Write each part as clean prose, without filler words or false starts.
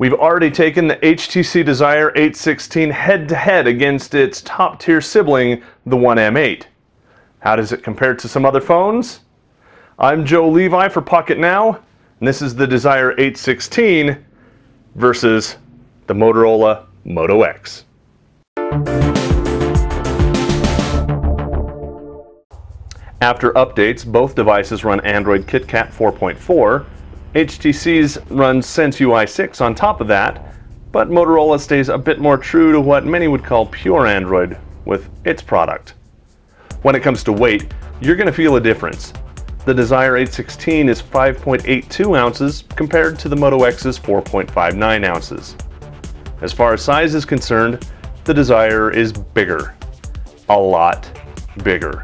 We've already taken the HTC Desire 816 head-to-head against its top-tier sibling, the One M8. How does it compare to some other phones? I'm Joe Levi for Pocketnow, and this is the Desire 816 versus the Motorola Moto X. After updates, both devices run Android KitKat 4.4. HTC's runs Sense UI 6 on top of that, but Motorola stays a bit more true to what many would call pure Android with its product. When it comes to weight, you're going to feel a difference. The Desire 816 is 5.82 ounces compared to the Moto X's 4.59 ounces. As far as size is concerned, the Desire is bigger. A lot bigger.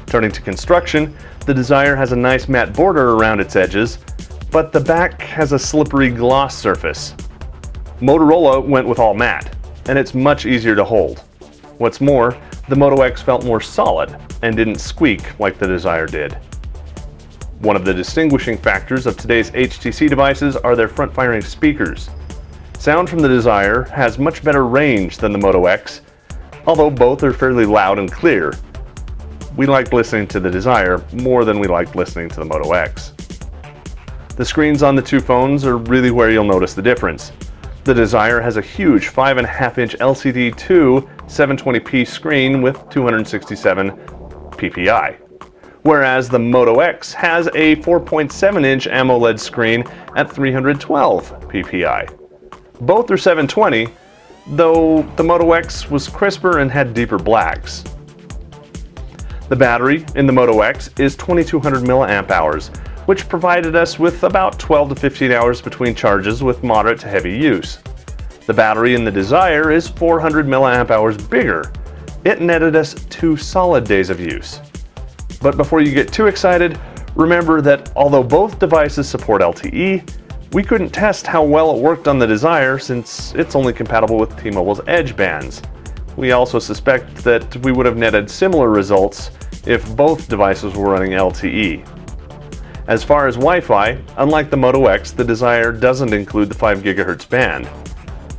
Turning to construction, the Desire has a nice matte border around its edges, but the back has a slippery gloss surface. Motorola went with all matte, and it's much easier to hold. What's more, the Moto X felt more solid and didn't squeak like the Desire did. One of the distinguishing factors of today's HTC devices are their front-firing speakers. Sound from the Desire has much better range than the Moto X, although both are fairly loud and clear. We liked listening to the Desire more than we liked listening to the Moto X. The screens on the two phones are really where you'll notice the difference. The Desire has a huge 5.5-inch LCD2 720p screen with 267 ppi, whereas the Moto X has a 4.7-inch AMOLED screen at 312 ppi. Both are 720, though the Moto X was crisper and had deeper blacks. The battery in the Moto X is 2200 mAh, which provided us with about 12 to 15 hours between charges with moderate to heavy use. The battery in the Desire is 400 mAh bigger. It netted us 2 solid days of use. But before you get too excited, remember that although both devices support LTE, we couldn't test how well it worked on the Desire since it's only compatible with T-Mobile's Edge bands. We also suspect that we would have netted similar results if both devices were running LTE. As far as Wi-Fi, unlike the Moto X, the Desire doesn't include the 5 GHz band,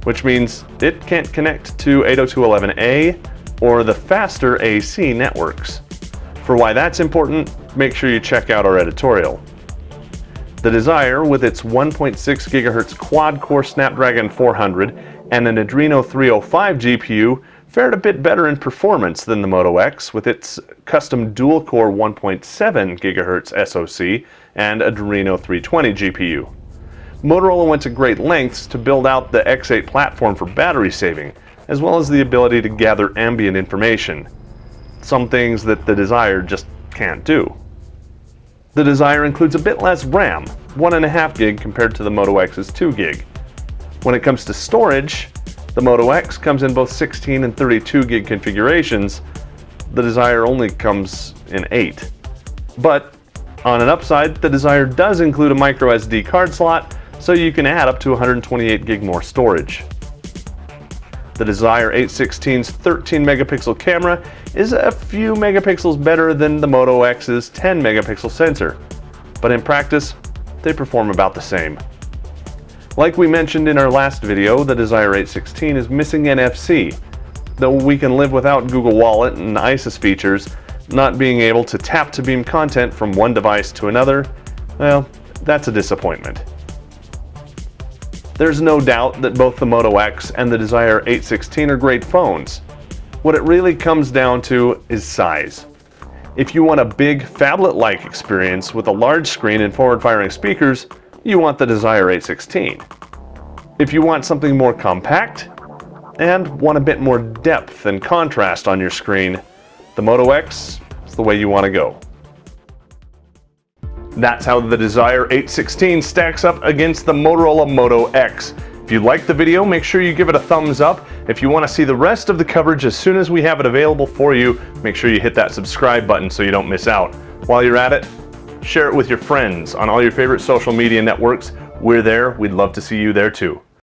which means it can't connect to 802.11a or the faster AC networks. For why that's important, make sure you check out our editorial. The Desire, with its 1.6 GHz quad-core Snapdragon 400 and an Adreno 305 GPU, fared a bit better in performance than the Moto X with its custom dual-core 1.7 GHz SoC and Adreno 320 GPU. Motorola went to great lengths to build out the X8 platform for battery saving, as well as the ability to gather ambient information. Some things that the Desire just can't do. The Desire includes a bit less RAM, 1.5 gig compared to the Moto X's 2 gig. When it comes to storage, the Moto X comes in both 16 and 32 gig configurations. The Desire only comes in 8. But on an upside, the Desire does include a micro SD card slot, so you can add up to 128 gig more storage. The Desire 816's 13 megapixel camera is a few megapixels better than the Moto X's 10 megapixel sensor, but in practice, they perform about the same. Like we mentioned in our last video, the Desire 816 is missing NFC. Though we can live without Google Wallet and ISIS features, not being able to tap to beam content from one device to another, well, that's a disappointment. There's no doubt that both the Moto X and the Desire 816 are great phones. What it really comes down to is size. If you want a big, phablet-like experience with a large screen and forward-firing speakers, you want the Desire 816. If you want something more compact and want a bit more depth and contrast on your screen, the Moto X is the way you want to go. That's how the Desire 816 stacks up against the Motorola Moto X. If you liked the video, make sure you give it a thumbs up. If you want to see the rest of the coverage as soon as we have it available for you, make sure you hit that subscribe button so you don't miss out. While you're at it, share it with your friends on all your favorite social media networks. We're there. We'd love to see you there too.